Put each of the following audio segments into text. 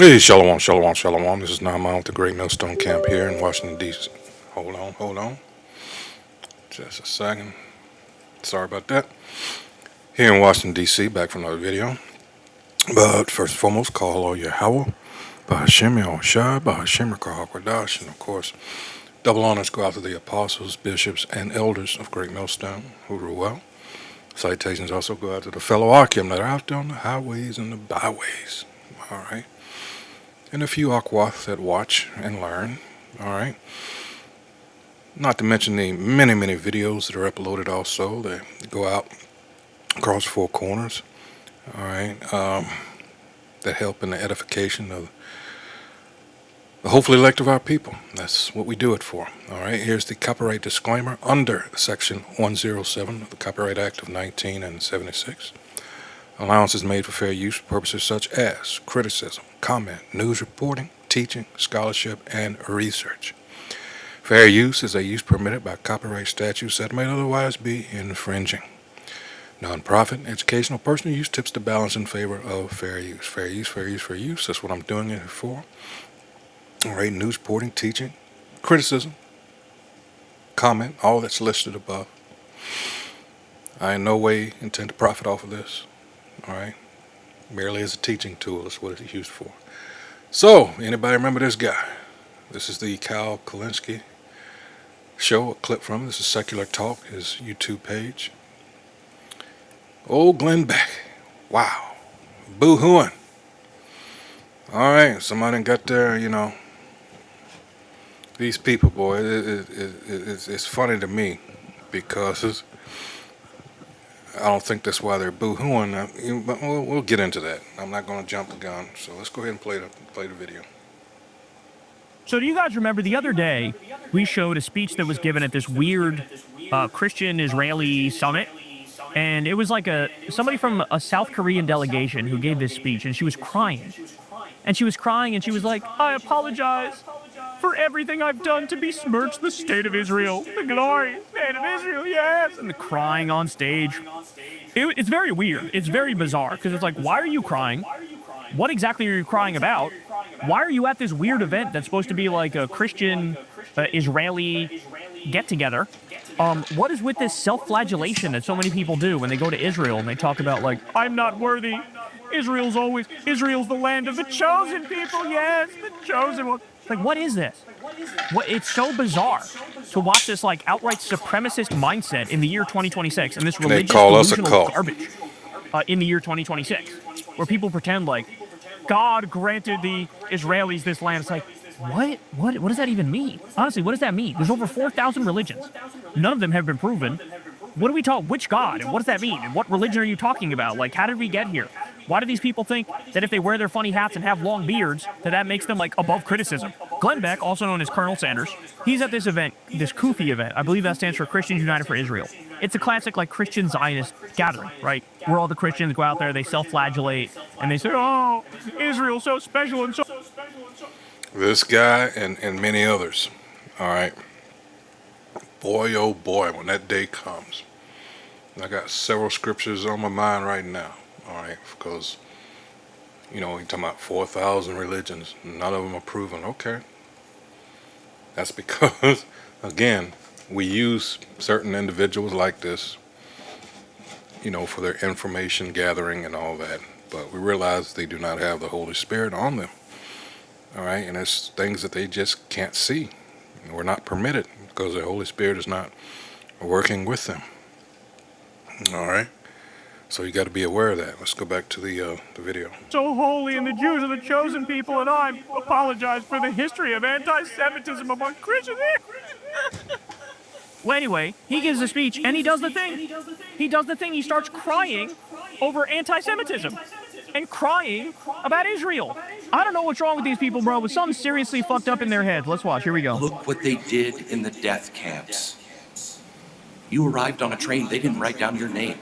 Hey, shalom, shalom, shalom. This is Nahman with the Great Millstone Camp here in Washington, D.C. Hold on. Just a second. Sorry about that. Here in Washington, D.C., back from another video. But first and foremost, call all Yahweh, Bahashem Yahushua, Bahashem Rakahakwadash, and of course, double honors go out to the apostles, bishops, and elders of Great Millstone who rule well. Salutations also go out to the fellow Akim that are out there on the highways and the byways. All right. And a few Akwath that watch and learn. All right. Not to mention the many videos that are uploaded also that go out across four corners. All right. That help in the edification of the hopefully elect of our people. That's what we do it for. All right. Here's the copyright disclaimer under Section 107 of the Copyright Act of 1976. Allowance is made for fair use for purposes such as criticism, comment, news reporting, teaching, scholarship, and research. Fair use is a use permitted by copyright statutes that may otherwise be infringing. Non-profit, educational, personal use tips the balance in favor of fair use. Fair use. That's what I'm doing it for. All right, news reporting, teaching, criticism, comment, all that's listed above. I in no way intend to profit off of this. All right, merely as a teaching tool is what it's used for. So, anybody remember this guy? This is the Cal Kalinske show, a clip from him. This is Secular Talk, his YouTube page. Old Glenn Beck. Wow. Boo-hooing. All right, somebody got there, these people, boy, it's funny to me because I don't think that's why they're boo-hooing. But we'll get into that. I'm not going to jump the gun. So let's go ahead and play the video. So do you guys remember the other day we showed a speech that was given at this weird Christian-Israeli summit? And it was like somebody from a South Korean delegation who gave this speech, and she was crying. And she was crying, and she was like, I apologize for everything I've done to besmirch the state of Israel. The glorious state of Israel, yes! And the crying on stage. It's very weird. It's very bizarre, because it's like, why are you crying? What exactly are you crying about? Why are you at this weird event that's supposed to be like a Christian Israeli get-together? What is with this self-flagellation that so many people do when they go to Israel and they talk about, like, I'm not worthy. Israel's the land of the chosen people, yes, the chosen one. Like, what is this? It's so bizarre to watch this, like, outright supremacist mindset in the year 2026 and this religious delusional garbage in the year 2026, where people pretend like God granted the Israelis this land. It's like, what does that even mean? Honestly, what does that mean? There's over 4,000 religions. None of them have been proven. What do we talk? Which God? And what does that mean? And what religion are you talking about? Like, how did we get here? Why do these people think that if they wear their funny hats and have long beards, that makes them, like, above criticism? Glenn Beck, also known as Colonel Sanders, he's at this event, this Kufi event. I believe that stands for Christians United for Israel. It's a classic, like, Christian Zionist gathering, right? Where all the Christians go out there, they self-flagellate, and they say, oh, Israel's so special and so... This guy and many others, all right? Boy, oh boy, when that day comes. I got several scriptures on my mind right now, all right? Because, you're talking about 4,000 religions. None of them are proven. Okay. That's because, again, we use certain individuals like this, for their information gathering and all that. But we realize they do not have the Holy Spirit on them. All right, and there's things that they just can't see. We're not permitted because the Holy Spirit is not working with them. All right, so you got to be aware of that. Let's go back to the video. So holy, and the Jews are the chosen people, and I apologize for the history of anti-Semitism among Christians. Well, anyway, he gives a speech, and he does the thing. He starts crying over anti-Semitism and crying about Israel. I don't know what's wrong with these people, bro, but something's seriously fucked up in their heads. Let's watch. Here we go. Look what they did in the death camps. You arrived on a train, they didn't write down your name.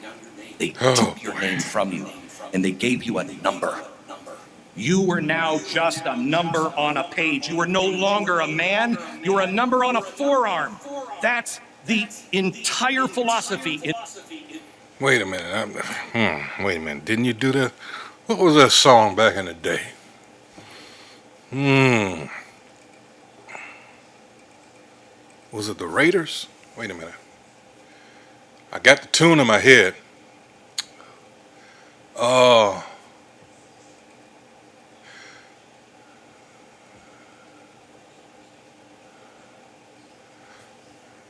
They took your name from you, and they gave you a number. You were now just a number on a page. You are no longer a man. You are a number on a forearm. That's the entire philosophy. Wait a minute. Wait a minute. Didn't you do that? What was that song back in the day? Hmm. Was it the Raiders? Wait a minute. I got the tune in my head. Oh,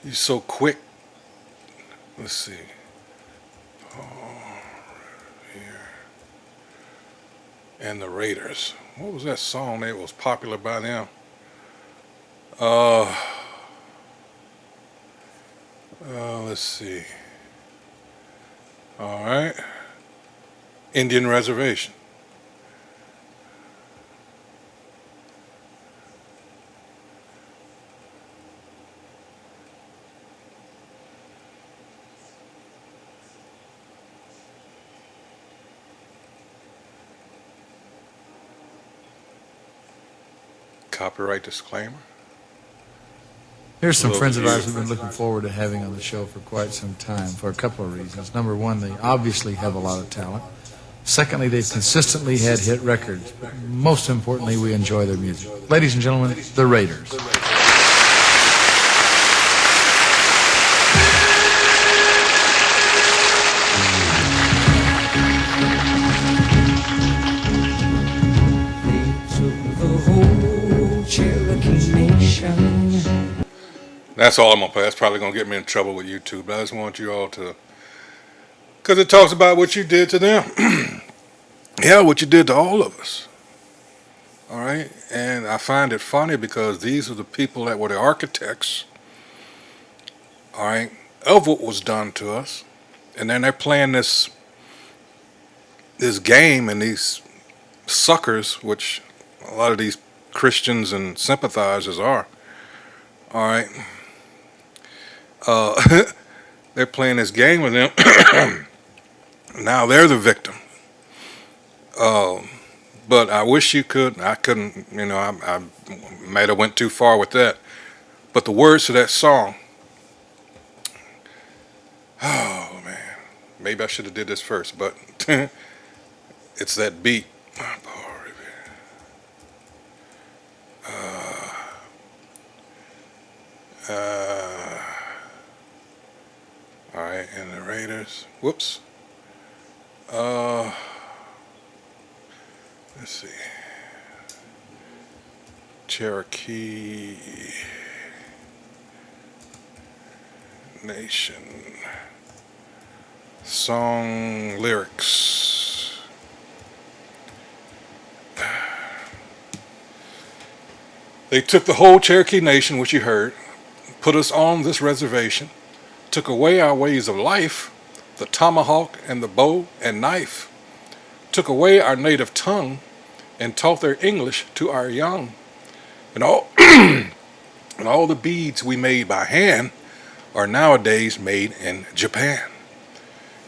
you're so quick. Let's see. And the Raiders. What was that song that was popular by them? Uh, let's see. All right. Indian Reservation. Copyright disclaimer. Here's some Hello friends to of you. ours we've been looking forward to having on the show for quite some time for a couple of reasons. Number one, they obviously have a lot of talent. Secondly, they've consistently had hit records. But most importantly, we enjoy their music. Ladies and gentlemen, the Raiders. They took the whole Cherokee Nation. That's all I'm gonna play. That's probably gonna get me in trouble with YouTube. But I just want you all to, because it talks about what you did to them. Yeah, what you did to all of us. All right, and I find it funny because these are the people that were the architects. All right, of what was done to us, and then they're playing this game, and these suckers, which a lot of these Christians and sympathizers are. All right, they're playing this game with them. Now they're the victim. But I wish you could. I couldn't. I might have went too far with that. But the words to that song. Oh man, maybe I should have did this first. But it's that beat. Uh, all right, and the Raiders. Whoops. Let's see. Cherokee Nation. Song lyrics. They took the whole Cherokee Nation, which you heard, put us on this reservation, took away our ways of life, the tomahawk and the bow and knife, took away our native tongue, and taught their English to our young. And all, and all the beads we made by hand are nowadays made in Japan.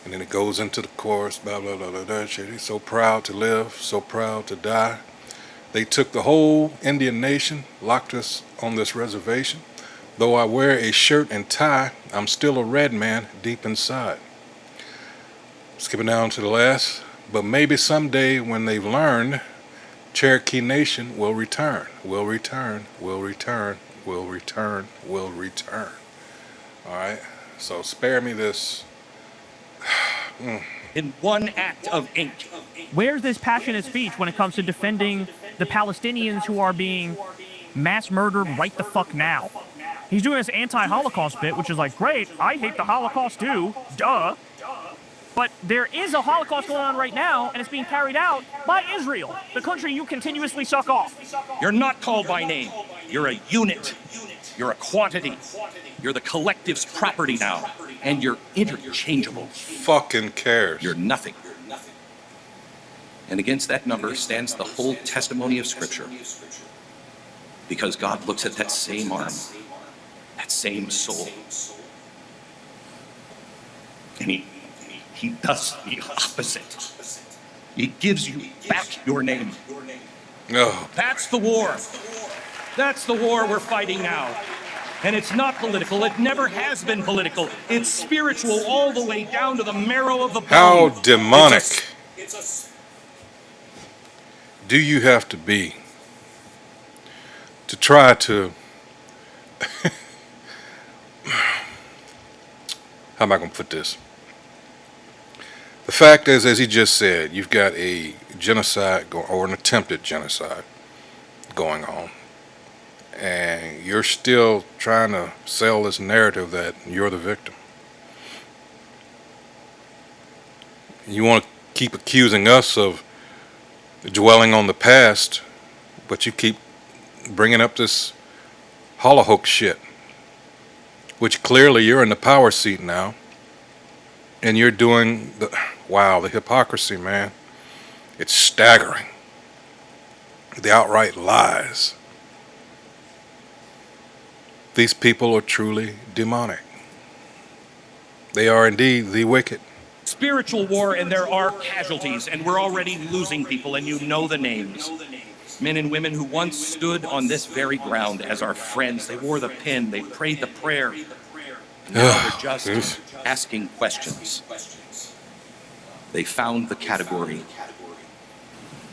And then it goes into the chorus, blah, blah, blah, blah, blah. So proud to live, so proud to die. They took the whole Indian nation, locked us on this reservation. Though I wear a shirt and tie, I'm still a red man deep inside. Skipping down to the last. But maybe someday when they've learned, Cherokee Nation will return, will return, will return, will return, will return. All right? So spare me this. In one act of ink. Where's this passionate speech when it comes to defending the Palestinians who are being mass murdered right the fuck now? He's doing this anti-Holocaust bit, which is like, great, I hate the Holocaust too, duh. But there is a Holocaust going on right now, and it's being carried out by Israel, the country you continuously suck off. You're not called by name. You're a unit. You're a quantity. You're the collective's property now. And you're interchangeable. Fucking cares. You're nothing. And against that number stands the whole testimony of Scripture. Because God looks at that same arm, that same soul, and he does the opposite. He gives you back your name. Oh, That's the war. That's the war we're fighting now. And it's not political. It never has been political. It's spiritual all the way down to the marrow of the bone. how demonic It's do you have to be to try to, how am I going to put this? The fact is, as he just said, you've got a genocide or an attempted genocide going on, and you're still trying to sell this narrative that you're the victim. You want to keep accusing us of dwelling on the past, but you keep bringing up this hollowhook shit, which clearly you're in the power seat now, and you're doing the, wow, the hypocrisy, man. It's staggering. The outright lies. These people are truly demonic. They are indeed the wicked. Spiritual war, and there are casualties, and we're already losing people, and you know the names. Men and women who once stood on this very ground as our friends. They wore the pin, they prayed the prayer. Now they're just asking questions. They found the category.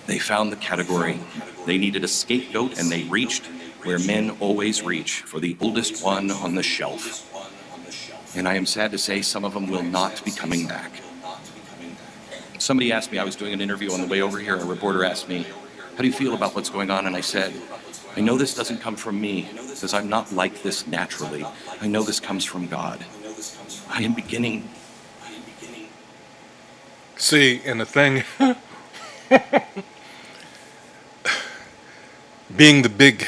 They found the category. They needed a scapegoat, and they reached where men always reach, for the oldest one on the shelf. And I am sad to say some of them will not be coming back. Somebody asked me, I was doing an interview on the way over here, a reporter asked me, how do you feel about what's going on? And I said, I know this doesn't come from me, because I'm not like this naturally. I know this comes from God. I am beginning. See, and the thing, being the big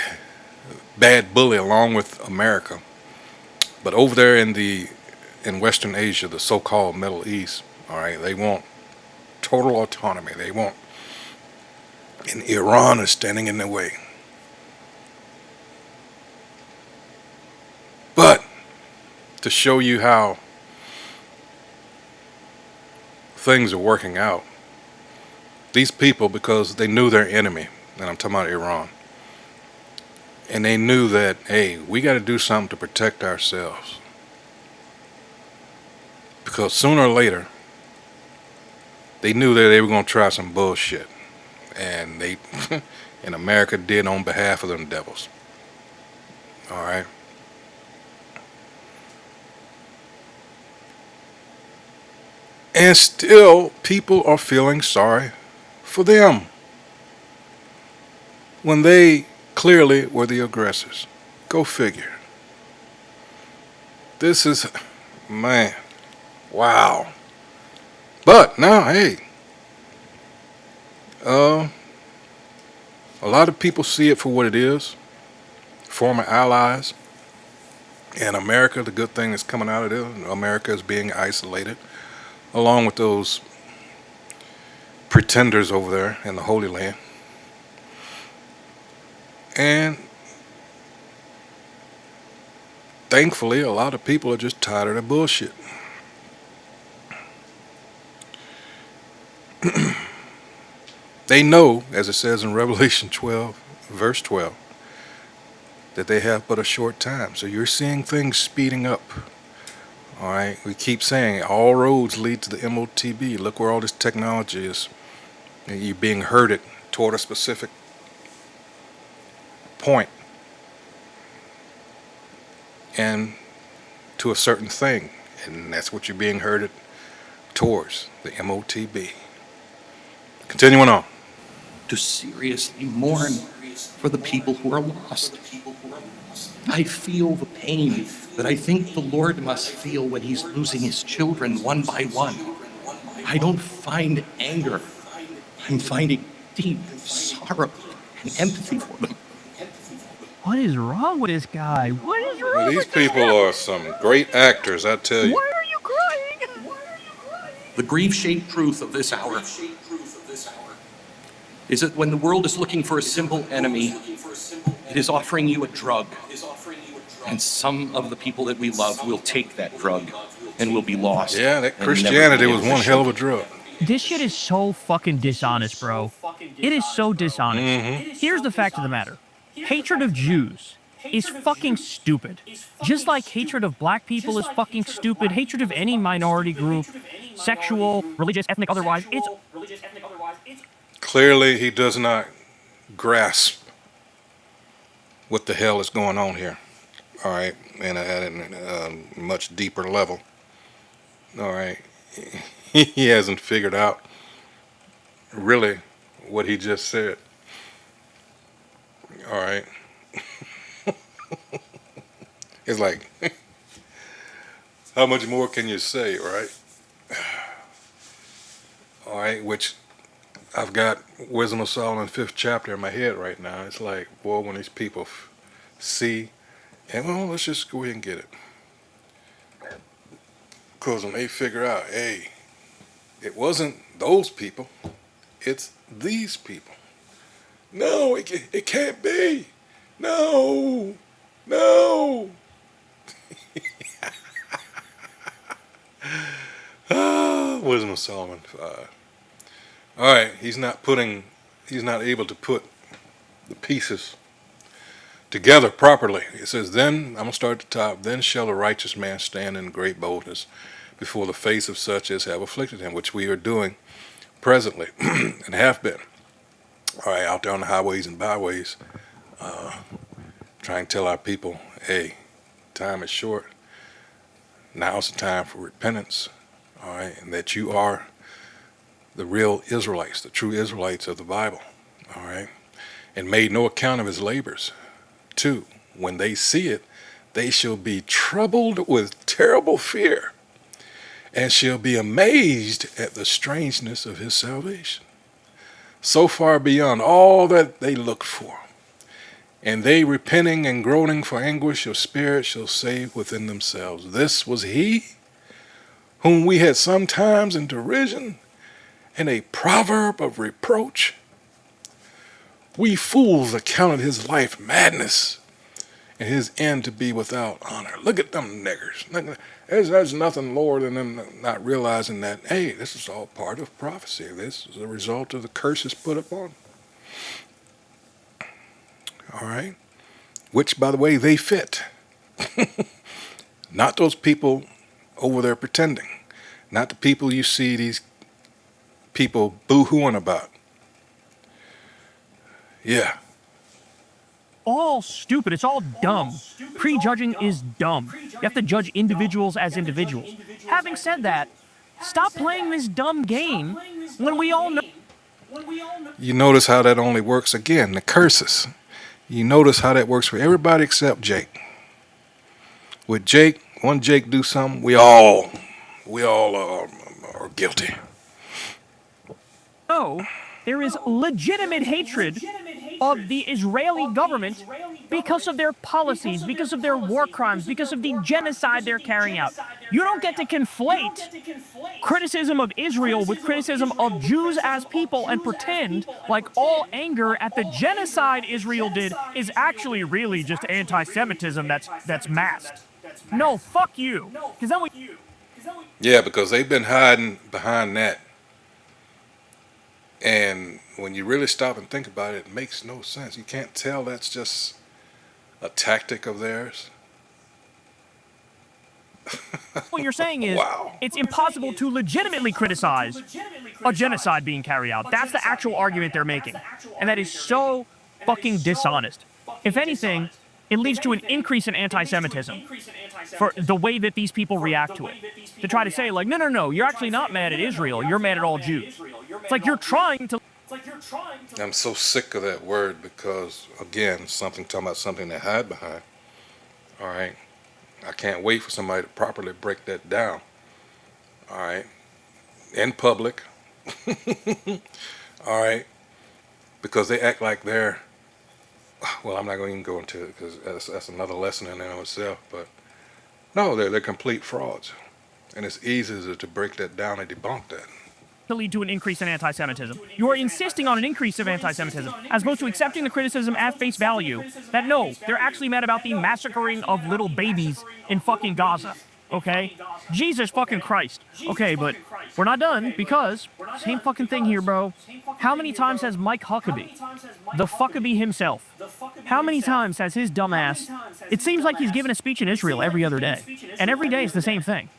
bad bully along with America, but over there in Western Asia, the so-called Middle East, all right, they want total autonomy. They want, and Iran is standing in their way. But to show you how things are working out, these people, because they knew their enemy, and I'm talking about Iran, and they knew that, hey, we got to do something to protect ourselves, because sooner or later they knew that they were going to try some bullshit, and they and America did on behalf of them devils. All right. And still, people are feeling sorry for them when they clearly were the aggressors. Go figure. This is, man, wow. But now, hey, a lot of people see it for what it is. Former allies. And America, the good thing that's coming out of this, America is being isolated, along with those pretenders over there in the Holy Land. And thankfully, a lot of people are just tired of the bullshit. They know, as it says in Revelation 12, verse 12, that they have but a short time. So you're seeing things speeding up. All right, we keep saying all roads lead to the MOTB. Look where all this technology is. And you're being herded toward a specific point and to a certain thing. And that's what you're being herded towards, the MOTB. Continuing on. To seriously mourn for the people who are lost. I feel the pain that I think the Lord must feel when he's losing his children one by one. I don't find anger. I'm finding deep sorrow and empathy for them. What is wrong with this guy? What is wrong These with this people guy? are some great actors, I tell you. Why are you crying? The grief-shaped truth of this hour is that when the world is looking for a simple enemy, it is offering you a drug. And some of the people that we love will take that drug and will be lost. Yeah, that and Christianity never was be able one to hell of a shake drug. This shit is so fucking dishonest, bro. It is so dishonest. Here's the fact of the matter. Hatred of Jews is fucking stupid. Just like hatred of black people is fucking stupid. Hatred of any minority group, sexual, religious, ethnic, otherwise, it's... Clearly, he does not grasp what the hell is going on here. All right, and at a much deeper level. All right, he hasn't figured out really what he just said. All right, it's like, how much more can you say, right? All right, which I've got Wisdom of Solomon 5th chapter in my head right now. It's like, boy, when these people see, and well, let's just go ahead and get it. Because when they figure out, hey, it wasn't those people, it's these people. No, it can't be. No, no. Wisdom of Solomon 5. All right, he's not able to put the pieces together properly. It says, then, I'm going to start at the top, then shall a righteous man stand in great boldness before the face of such as have afflicted him, which we are doing presently and have been. All right, out there on the highways and byways, trying to tell our people, hey, time is short. Now's the time for repentance. All right, and that you are the real Israelites, the true Israelites of the Bible. All right, and made no account of his labors. 2, when they see it, they shall be troubled with terrible fear, and shall be amazed at the strangeness of his salvation, so far beyond all that they looked for. And they, repenting and groaning for anguish of spirit, shall say within themselves, this was he whom we had sometimes in derision and a proverb of reproach. We fools accounted his life madness and his end to be without honor. Look at them niggers. There's nothing lower than them not realizing that, hey, this is all part of prophecy. This is a result of the curses put upon. All right. Which, by the way, they fit. Not those people over there pretending. Not the people you see these people boo-hooing about. Yeah. All stupid. It's all dumb. Prejudging is dumb. You have to judge individuals as individuals. Having said that, stop playing this dumb game when we all know. You notice how that only works, again, the curses. You notice how that works for everybody except Jake. With Jake, one Jake do something, we all are guilty. No, there is legitimate hatred of the Israeli government because of their policies, because of their war crimes, because of the genocide they're carrying out. You don't get to conflate criticism of Israel with criticism of Jews as people and pretend like all anger at the genocide Israel did is actually really just anti-Semitism that's masked. No, fuck you. Because then we... Yeah, because they've been hiding behind that. And when you really stop and think about it, it makes no sense. You can't tell that's just a tactic of theirs. What you're saying is, Wow. it's impossible to legitimately criticize a genocide being carried out. That's the actual argument they're making. And that is so fucking dishonest. If anything, it leads to an increase in anti-Semitism for the way that these people react to it. To try to say, like, no, you're actually not mad at Israel. You're mad at all Jews. It's like you're trying to... I'm so sick of that word because, again, talking about something they hide behind. All right. I can't wait for somebody to properly break that down. All right. In public. All right. Because they act like they're, well, I'm not going to even go into it because that's another lesson in and of itself. But no, they're complete frauds. And it's easy to break that down and debunk that. to lead to an increase in anti-Semitism. You are insisting on an increase of anti-Semitism, as opposed to accepting the criticism at face value that no, they're actually mad about the massacring of little babies in fucking Gaza. Okay? Jesus fucking Christ. Okay, but we're not done because same fucking thing here, bro. How many times has Mike Huckabee, the fuckabee himself, how many times has his dumbass, it seems like he's giving a speech in Israel every other day. And every day it's the same thing.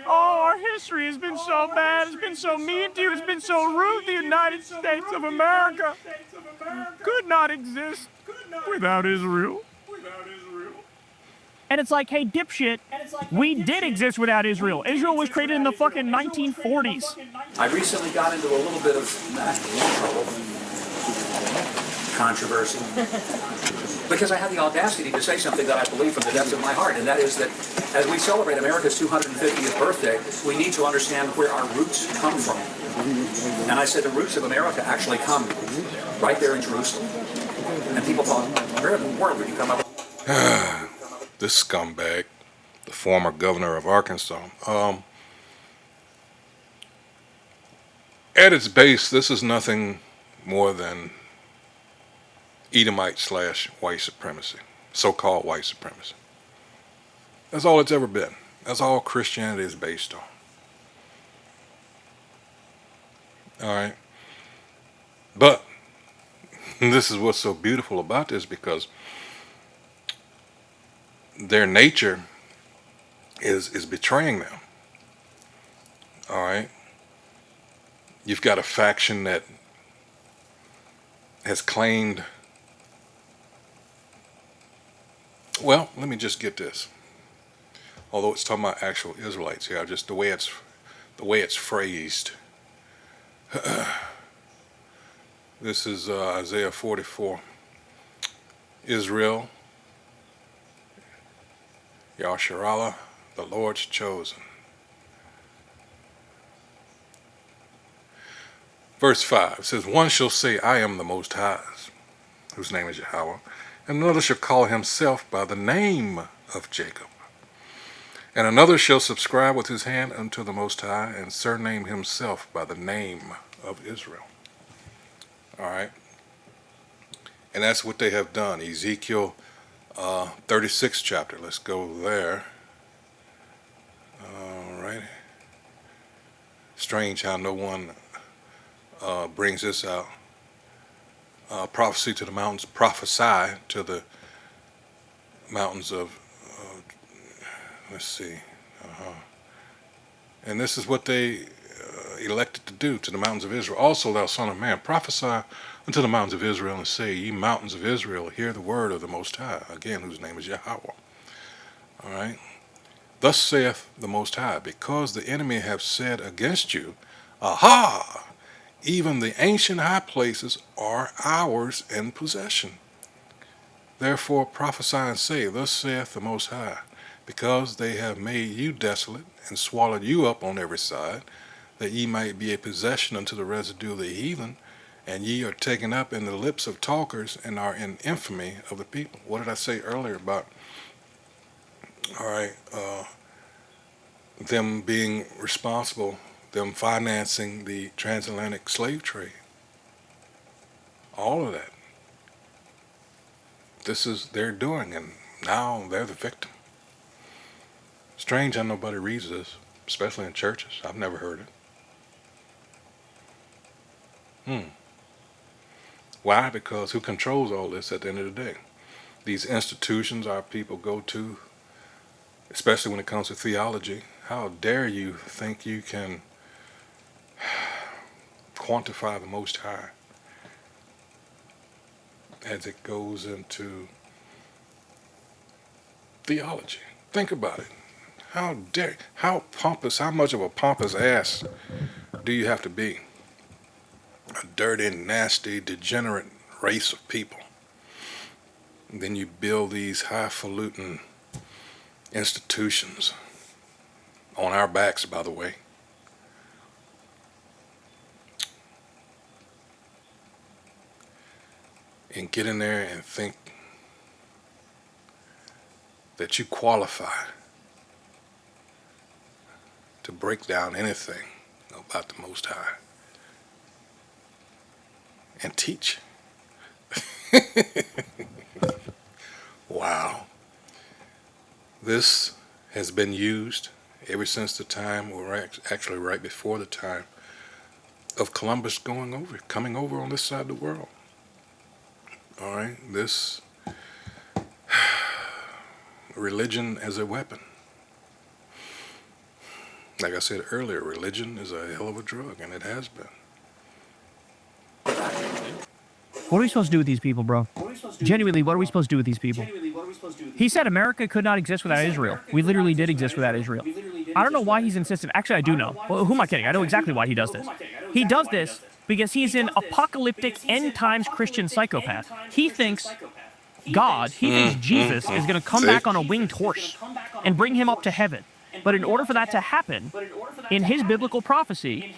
Our history has been so bad, it's been so mean to you, it's been so rude. The United States of America could not exist without Israel. And it's like, hey, dipshit, we did exist without Israel. Israel was created in the fucking 1940s. I recently got into a little bit of controversy because I had the audacity to say something that I believe from the depths of my heart, and that is that as we celebrate America's 250th birthday, we need to understand where our roots come from. And I said the roots of America actually come right there in Jerusalem. And people thought, where in the world did you come up with? This scumbag, the former governor of Arkansas. At its base, this is nothing more than Edomite / white supremacy, so-called white supremacy. That's all it's ever been. That's all Christianity is based on. All right. But this is what's so beautiful about this, because their nature is betraying them. All right. You've got a faction that has claimed, well, let me just get this. Although it's talking about actual Israelites here, just the way it's phrased. This is Isaiah 44. Israel, Yasharallah, the Lord's chosen. Verse 5 says, one shall say, I am the Most High, whose name is Yahweh, and another shall call himself by the name of Jacob. And another shall subscribe with his hand unto the Most High, and surname himself by the name of Israel. All right. And that's what they have done. Ezekiel 36 chapter. Let's go there. All right. Strange how no one brings this out. Prophecy to the mountains. Prophesy to the mountains of, let's see. And this is what they elected to do to the mountains of Israel. Also, thou son of man, prophesy unto the mountains of Israel, and say, ye mountains of Israel, hear the word of the Most High, again, whose name is Yahweh. All right. Thus saith the Most High, because the enemy have said against you, aha, even the ancient high places are ours in possession. Therefore prophesy and say, thus saith the Most High, because they have made you desolate and swallowed you up on every side, that ye might be a possession unto the residue of the heathen, and ye are taken up in the lips of talkers and are in infamy of the people. What did I say earlier about, all right, them being responsible, them financing the transatlantic slave trade? All of that. This is their doing, and now they're the victim. Strange how nobody reads this, especially in churches. I've never heard it. Why? Because who controls all this at the end of the day? These institutions our people go to, especially when it comes to theology. How dare you think you can quantify the Most High as it goes into theology? Think about it. How pompous, how much of a pompous ass do you have to be? A dirty, nasty, degenerate race of people. And then you build these highfalutin institutions on our backs, by the way. And get in there and think that you qualify to break down anything about the Most High and teach. Wow. This has been used ever since the time, or actually right before the time, of Columbus coming over on this side of the world. All right, this religion as a weapon. Like I said earlier, religion is a hell of a drug, and it has been. What are we supposed to do with these people, bro? Genuinely, what are we supposed to do with these people? He said America could not exist without Israel. We literally did exist without Israel. I don't know why he's insistent. Actually, I do know. Well, who am I kidding? I know exactly why he does this. He does this because he's an apocalyptic end times Christian psychopath. He thinks God, he thinks Jesus is going to come back on a winged horse and bring him up to heaven. But in order for that to happen, in his biblical prophecy,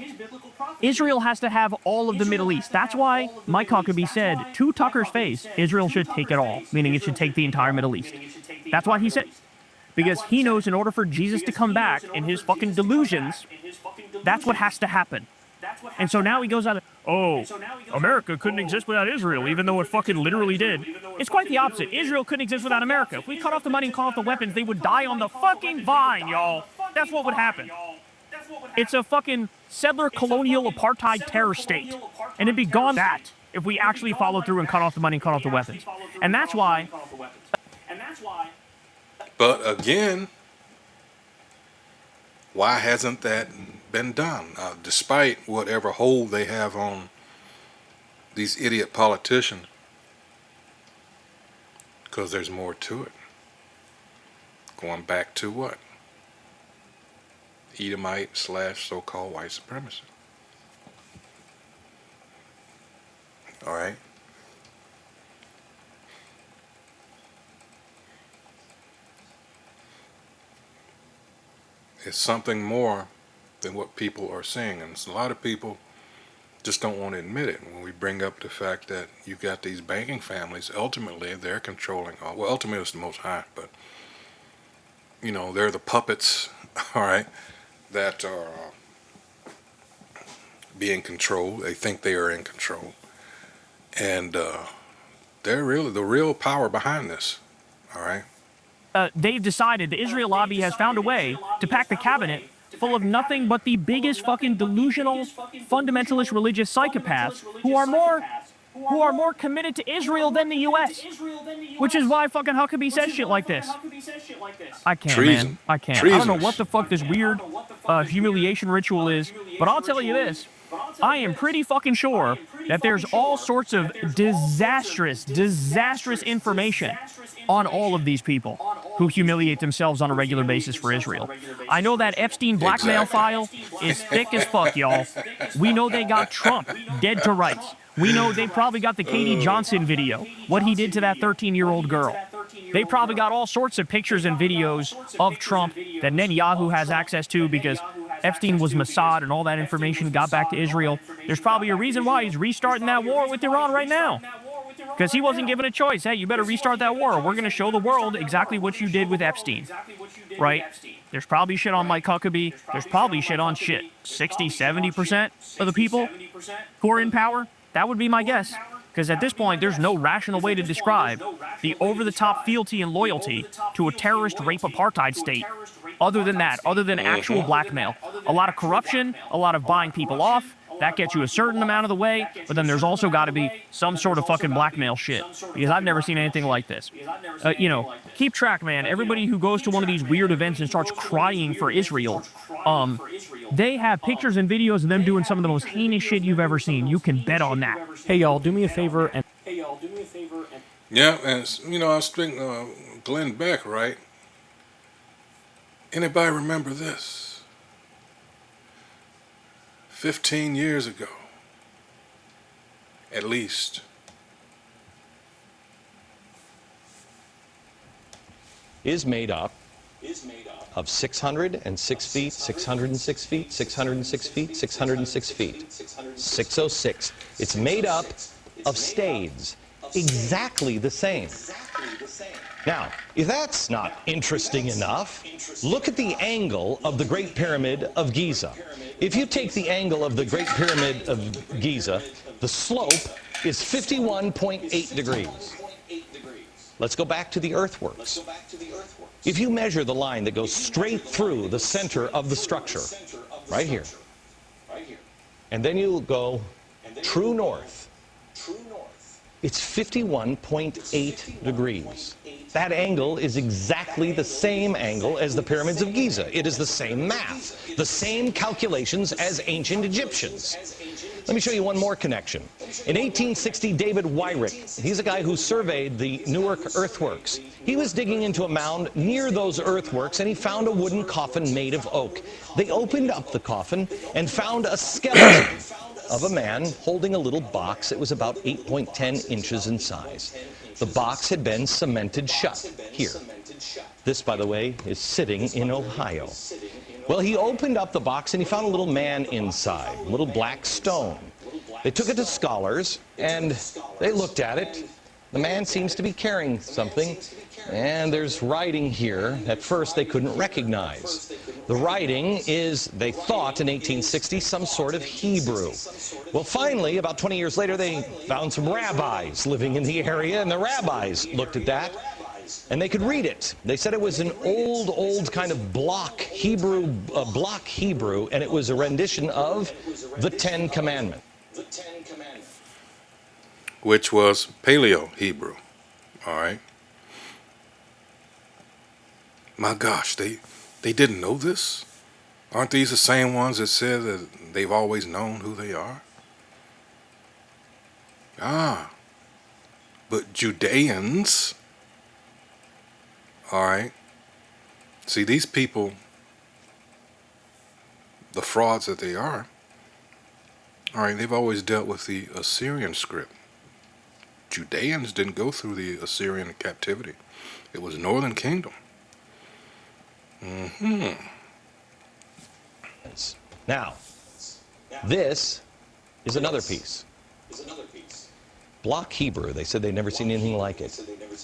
Israel has to have all of the Middle East. That's why Mike Huckabee said to Tucker's face, Israel should take it all, meaning it should take the entire Middle East. That's why he said, because he knows in order for Jesus to come back in his fucking delusions, that's what has to happen. And so now he goes out, oh, America couldn't exist without Israel, even though it fucking literally did. It's quite the opposite. Israel couldn't exist without America. If we cut off the money and cut off the weapons, they would die on the fucking vine, y'all. That's what would happen. It's a fucking settler colonial apartheid terror state. And it'd be gone that if we actually followed through and cut off the money and cut off the weapons. And that's why. But again, why hasn't that been done? Despite whatever hold they have on these idiot politicians, because there's more to it. Going back to what? Edomite / so-called white supremacy. All right. It's something more than what people are seeing, and a lot of people just don't want to admit it. When we bring up the fact that you've got these banking families, ultimately they're controlling all. Well, ultimately it's the Most High, but you know, they're the puppets, all right, that are being controlled. They think they are in control, and they're really the real power behind this. All right. They've decided, the Israel lobby has found a way to pack the cabinet full of nothing but the biggest fucking delusional, fundamentalist religious psychopaths who are more committed to Israel than the U.S. Which is why fucking Huckabee says shit like this. I can't, Treason. man. I can't. I Treasonous. don't know what the fuck this weird humiliation ritual is, but I'll tell you this. I am pretty fucking sure that there's all sorts of disastrous information on all of these people who humiliate themselves on a regular basis for Israel. I know that Epstein blackmail file is thick as fuck, y'all. We know they got Trump dead to rights. We know they probably got the Katie Johnson video, what he did to that 13-year-old girl. They probably got all sorts of pictures and videos of Trump that Netanyahu has access to because Epstein was Mossad and all that information got back to Israel. There's probably a reason why he's restarting that war with Iran right now. Because he wasn't given a choice. Hey, you better restart that war. We're going to show the world exactly what you did with Epstein. Right? There's probably shit on Mike Huckabee. There's probably shit on 60, 70% of the people who are in power. That would be my guess. Because at this point, there's no rational way to describe the over-the-top fealty and loyalty to a terrorist rape apartheid state other than that, other than actual blackmail. A lot of corruption, a lot of buying people off. That gets you a certain amount of the way, but then there's also got to be some sort of fucking blackmail shit. Because I've never seen anything like this. You know, keep track, man. Everybody who goes to one of these weird events and starts crying for Israel, they have pictures and videos of them doing some of the most heinous shit you've ever seen. You can bet on that. Hey, y'all, do me a favor and... Yeah, and you know, I was thinking Glenn Beck, right? Anybody remember this? 15 years ago, at least. Is made up of 606 feet, 606 feet, 606 feet, 606 feet, 606. It's made up of stades, exactly the same. Now, if that's not interesting enough, look at the angle of the Great Pyramid of Giza. If you take the angle of the Great Pyramid of Giza, the slope is 51.8 degrees. Let's go back to the earthworks. If you measure the line that goes straight through the center of the structure, right here, and then you'll go true north, it's 51.8 degrees. That angle is exactly the same angle as the pyramids of Giza. It is the same math, the same calculations as ancient Egyptians. Let me show you one more connection. In 1860, David Wyrick, he's a guy who surveyed the Newark earthworks. He was digging into a mound near those earthworks, and he found a wooden coffin made of oak. They opened up the coffin and found a skeleton of a man holding a little box. It was about 8.10 inches in size. The box had been cemented shut here. This, by the way, is sitting in Ohio. Well, he opened up the box and he found a little man inside, a little black stone. They took it to scholars and they looked at it. The man seems to be carrying something, and there's writing here at first they couldn't recognize. The writing is, they thought in 1860, some sort of Hebrew. Well, finally, about 20 years later, they found some rabbis living in the area, and the rabbis looked at that, and they could read it. They said it was an old kind of block Hebrew, and it was a rendition of the Ten Commandments. Which was Paleo Hebrew. All right. My gosh, they didn't know this? Aren't these the same ones that said that they've always known who they are? Ah. But Judeans, all right. See, these people, the frauds that they are, all right, they've always dealt with the Assyrian script. Judeans didn't go through the Assyrian captivity. It was Northern Kingdom. Now, this is another piece. Block Hebrew. They said they'd never seen anything like it.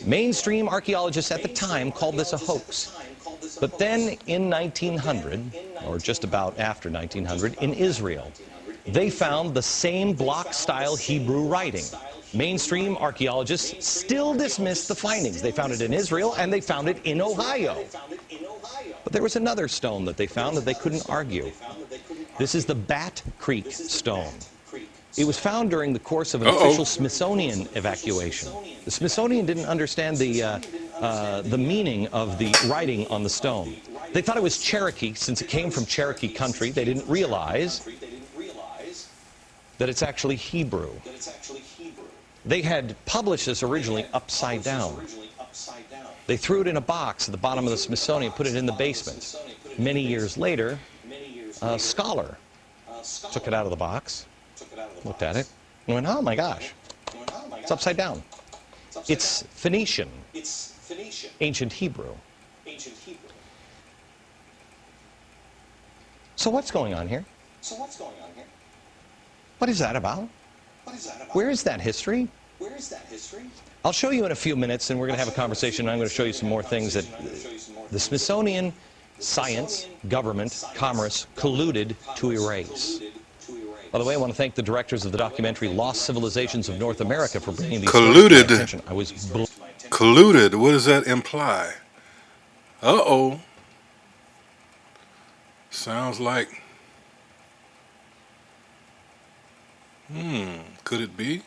Mainstream archaeologists at the time called this a hoax. But then in 1900, or just about after 1900, in Israel, they found the same block-style Hebrew writing. Mainstream archaeologists still dismissed the findings. They found it in Israel, and they found it in Ohio. But there was another stone that they found that they couldn't argue. This is the Bat Creek stone. It was found during the course of an official Smithsonian evacuation. The Smithsonian didn't understand the meaning of the writing on the stone. They thought it was Cherokee, since it came from Cherokee country. They didn't realize that it's actually Hebrew. They had published this originally upside down. They threw it in a box at the bottom of the Smithsonian, put it in the basement. Many years later, a scholar took it out of the box, looked at it, and went, oh my gosh, it's upside down. It's Phoenician, ancient Hebrew. So what's going on here? What is that about? Where is that history? I'll show you in a few minutes, and we're going to have a conversation. I'm going to show you some more things that the Smithsonian, science, government, commerce colluded to erase. By the way, I want to thank the directors of the documentary Lost Civilizations of North America for bringing these stories to my attention. Colluded? What does that imply? Uh-oh. Sounds like... could it be?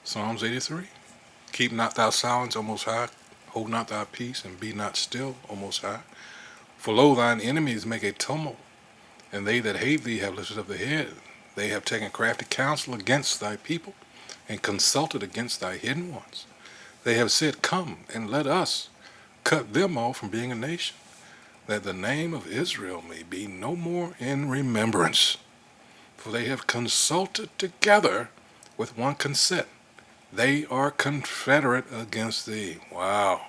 Psalms 83. Keep not thou silence, O Most High. Hold not thy peace, and be not still, O Most High. For lo, thine enemies make a tumult, and they that hate thee have lifted up their head. They have taken crafty counsel against thy people, and consulted against thy hidden ones. They have said, come, and let us cut them off from being a nation, that the name of Israel may be no more in remembrance. For they have consulted together with one consent. They are confederate against thee. Wow.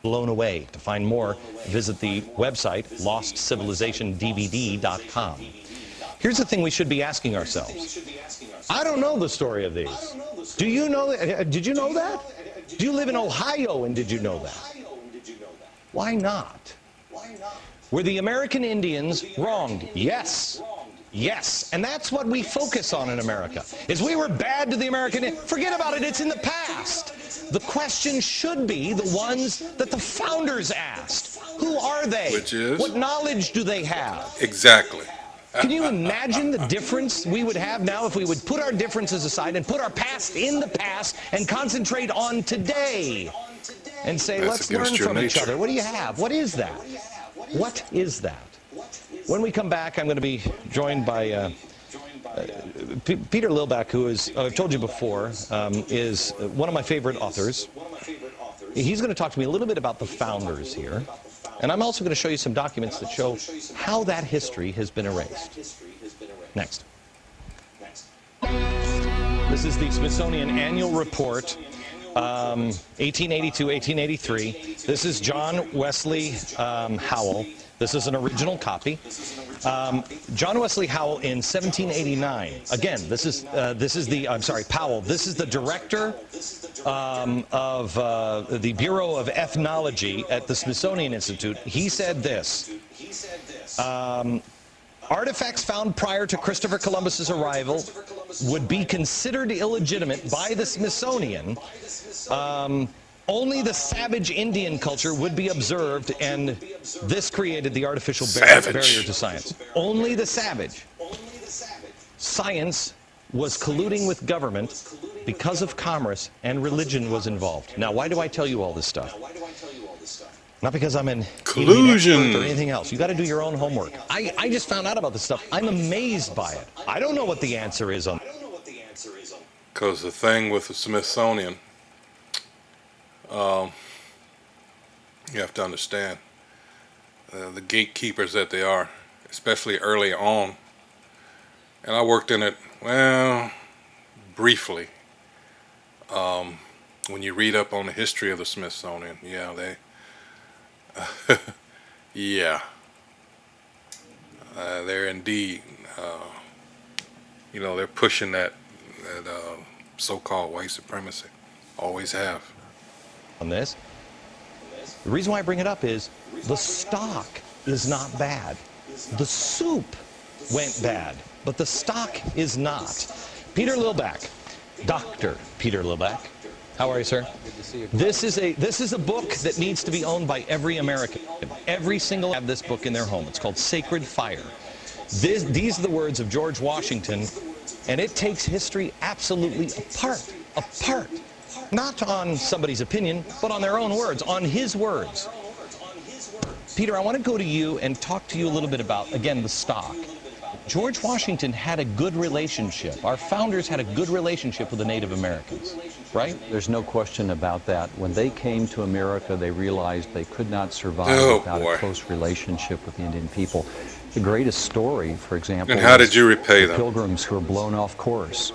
Blown away. To find more, visit the website lostcivilizationdvd.com. Here's the thing we should be asking ourselves. I don't know the story of these. Do you know that? Did you know that? Do you live in Ohio, and did you know that? Why not? Were the American Indians wronged? Yes. Yes. And that's what we focus on in America, is we were bad to the American Indians. Forget about it. It's in the past. The question should be the ones that the founders asked. Who are they? Which is? What knowledge do they have? Exactly. Can you imagine the difference we would have now if we would put our differences aside and put our past in the past and concentrate on today and say, That's let's learn against your from each nature. other? What do you have? What is that? What is that? When we come back, I'm going to be joined by Peter Lillback, who is, I've told you before, is one of my favorite authors. He's going to talk to me a little bit about the founders here. And I'm also going to show you some documents that show how that history has been erased. Next. This is the Smithsonian Annual Report, 1882, 1883. This is John Wesley Howell. This is an original copy. John Wesley Howell in 1789. Again, this is Powell. This is the director of the Bureau of Ethnology at the Smithsonian Institute. He said this: artifacts found prior to Christopher Columbus's arrival would be considered illegitimate by the Smithsonian. Only the savage Indian culture would be observed, and this created the artificial barrier to science. Only the savage. Science was colluding with government because of commerce, and religion was involved. Now, why do I tell you all this stuff? Not because I'm an collusion or anything else. You got to do your own homework. I just found out about this stuff. I'm amazed by it. I don't know what the answer is on. Because the thing with the Smithsonian, you have to understand the gatekeepers that they are, especially early on. And I worked in it, well, briefly. When you read up on the history of the Smithsonian, yeah, they, yeah, they're indeed, you know, they're pushing that so-called white supremacy. Always have. On this. The reason why I bring it up is the stock is not bad. The soup went bad, but the stock is not. Peter Lillback, Dr. Peter Lillback. How are you, sir? Good to see you. This is a book that needs to be owned by every American. Every single have this book in their home. It's called Sacred Fire. These are the words of George Washington, and it takes history absolutely apart. Not on somebody's opinion, but on their own words, on his words. Peter, I want to go to you and talk to you a little bit about, again, the stock. George Washington had a good relationship. Our founders had a good relationship with the Native Americans, right? There's no question about that. When they came to America, they realized they could not survive without a close relationship with the Indian people. The greatest story, for example, and how did you repay them? Pilgrims who were blown off course.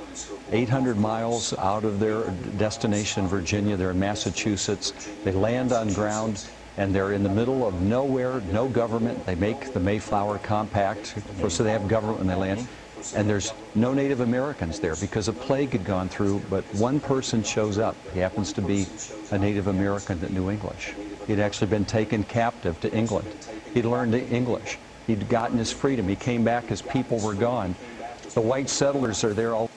800 miles out of their destination, Virginia, they're in Massachusetts. They land on ground, and they're in the middle of nowhere, no government. They make the Mayflower Compact, so they have government when they land. And there's no Native Americans there because a plague had gone through, but one person shows up. He happens to be a Native American that knew English. He'd actually been taken captive to England. He'd learned English. He'd gotten his freedom. He came back, his people were gone. The white settlers are there all.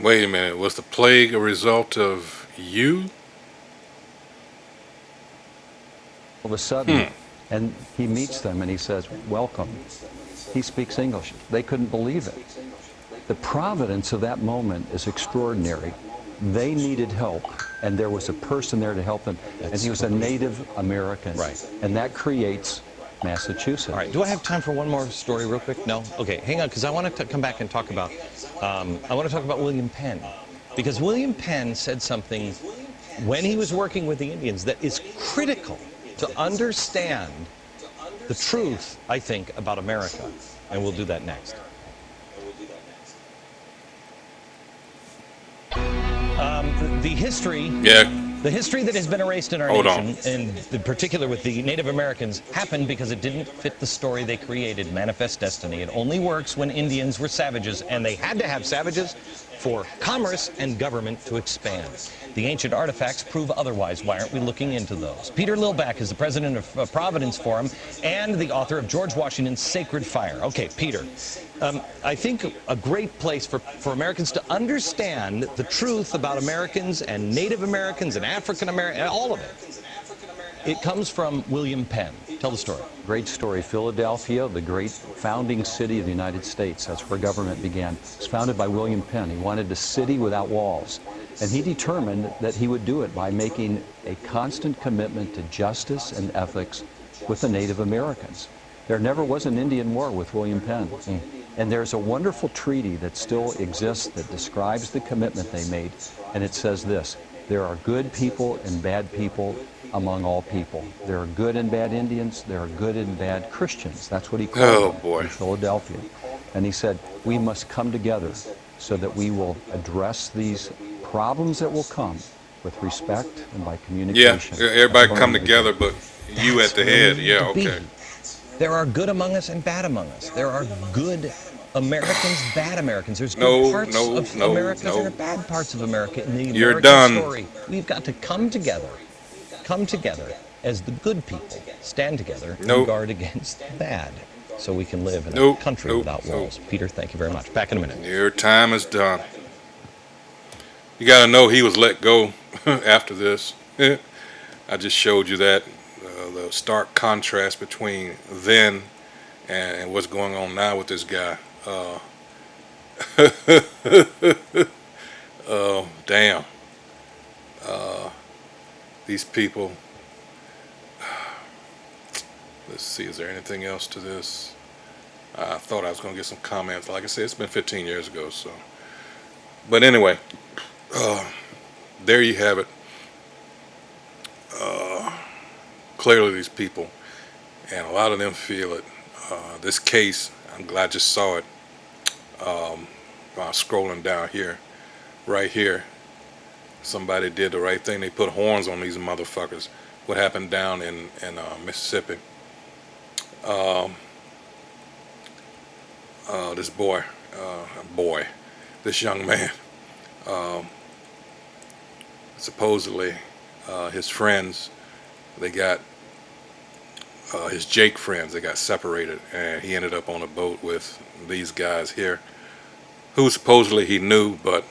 Wait a minute, was the plague a result of you? All of a sudden, and he meets them and he says, welcome. He speaks English. They couldn't believe it. The providence of that moment is extraordinary. They needed help, and there was a person there to help them, and he was a Native American. Right. And that creates Massachusetts. All right, do I have time for one more story real quick? No? Okay, hang on, because I want to come back and talk about, William Penn. Because William Penn said something when he was working with the Indians that is critical to understand the truth, I think, about America. And we'll do that next. The history... Yeah. The history that has been erased in our nation, and in particular with the Native Americans, happened because it didn't fit the story they created, Manifest Destiny. It only works when Indians were savages, and they had to have savages for commerce and government to expand. The ancient artifacts prove otherwise. Why aren't we looking into those? Peter Lillback is the president of Providence Forum and the author of George Washington's Sacred Fire. Okay, Peter, I think a great place for Americans to understand the truth about Americans and Native Americans and African Americans, all of it. It comes from William Penn. Tell the story. Great story. Philadelphia, the great founding city of the United States. That's where government began. It was founded by William Penn. He wanted a city without walls. And he determined that he would do it by making a constant commitment to justice and ethics with the Native Americans. There never was an Indian war with William Penn. And there's a wonderful treaty that still exists that describes the commitment they made. And it says this: there are good people and bad people among all people. There are good and bad Indians. There are good and bad Christians. That's what he called them in Philadelphia. And he said, we must come together so that we will address these problems that will come with respect and by Yeah, communication. everybody come together, but you at the head. Yeah, okay. There are good among us and bad among us. There are good Americans, bad Americans. There's good No, parts no, of no, America. no. There are bad parts of America in the You're American done. story. We've got to come together as the good people, stand together Nope. and guard against the bad, so we can live in a Nope, country nope, without nope. walls. Peter, thank you very much. Back in a minute. Your time is done. You got to know he was let go after this. I just showed you that, the stark contrast between then and what's going on now with this guy. Oh, damn. These people. Let's see, is there anything else to this? I thought I was going to get some comments. Like I said, it's been 15 years ago, so. But anyway, there you have it. Clearly these people, and a lot of them feel it. This case, I'm glad I just saw it. While scrolling down here, right here, somebody did the right thing. They put horns on these motherfuckers. What happened down in Mississippi? This this young man, supposedly his friends, they got his Jake friends, they got separated, and he ended up on a boat with these guys here, who supposedly he knew, but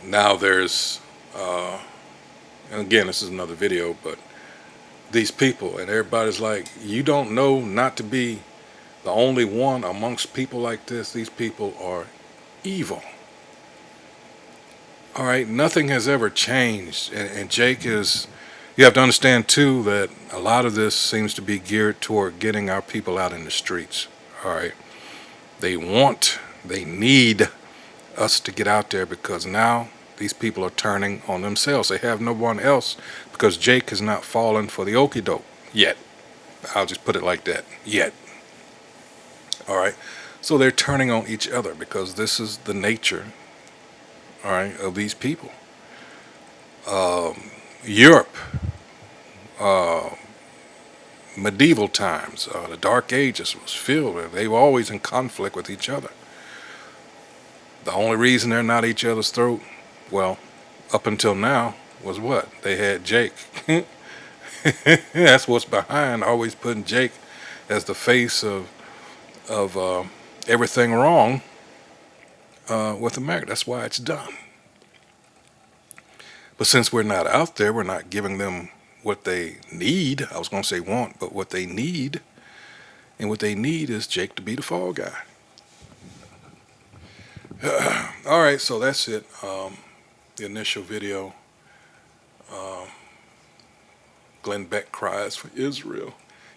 now there's, and again, this is another video, but these people, and everybody's like, you don't know not to be the only one amongst people like this. These people are evil. All right, nothing has ever changed, and Jake is, you have to understand too that a lot of this seems to be geared toward getting our people out in the streets. All right, they need us to get out there, because now these people are turning on themselves. They have no one else, because Jake has not fallen for the okie doke yet. I'll just put it like that, yet. All right, so they're turning on each other, because this is the nature, all right, of these people. Europe, medieval times, the Dark Ages was filled with, they were always in conflict with each other. The only reason they're not each other's throat, well, up until now, was what? They had Jake. That's what's behind always putting Jake as the face of everything wrong with America. That's why it's done. But since we're not out there, we're not giving them what they need. I was going to say want, but what they need. And what they need is Jake to be the fall guy. All right, so that's it. The initial video. Glenn Beck cries for Israel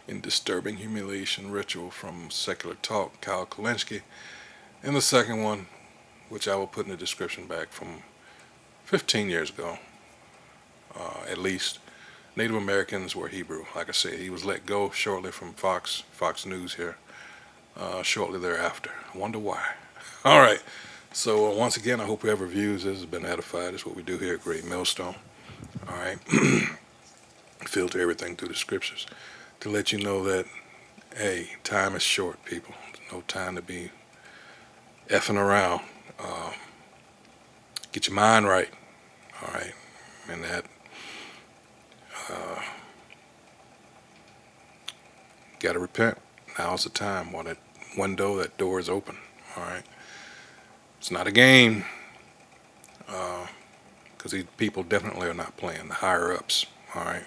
in disturbing humiliation ritual from Secular Talk, Kyle Kulinski. And the second one, which I will put in the description back, from 15 years ago, at least. Native Americans were Hebrew. Like I said, he was let go shortly from Fox News here, shortly thereafter. I wonder why. All right. So once again, I hope whoever views this has been edified. That's what we do here at Great Millstone. All right. Filter everything through the scriptures to let you know that, hey, time is short, people. There's no time to be effing around. Get your mind right. All right. And that got to repent. Now's the time. While that window, that door is open. All right. It's not a game, because these people definitely are not playing, the higher ups. All right.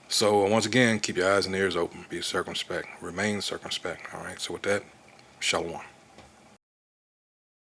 So once again, keep your eyes and ears open. Be circumspect. Remain circumspect. All right. So with that, shalom.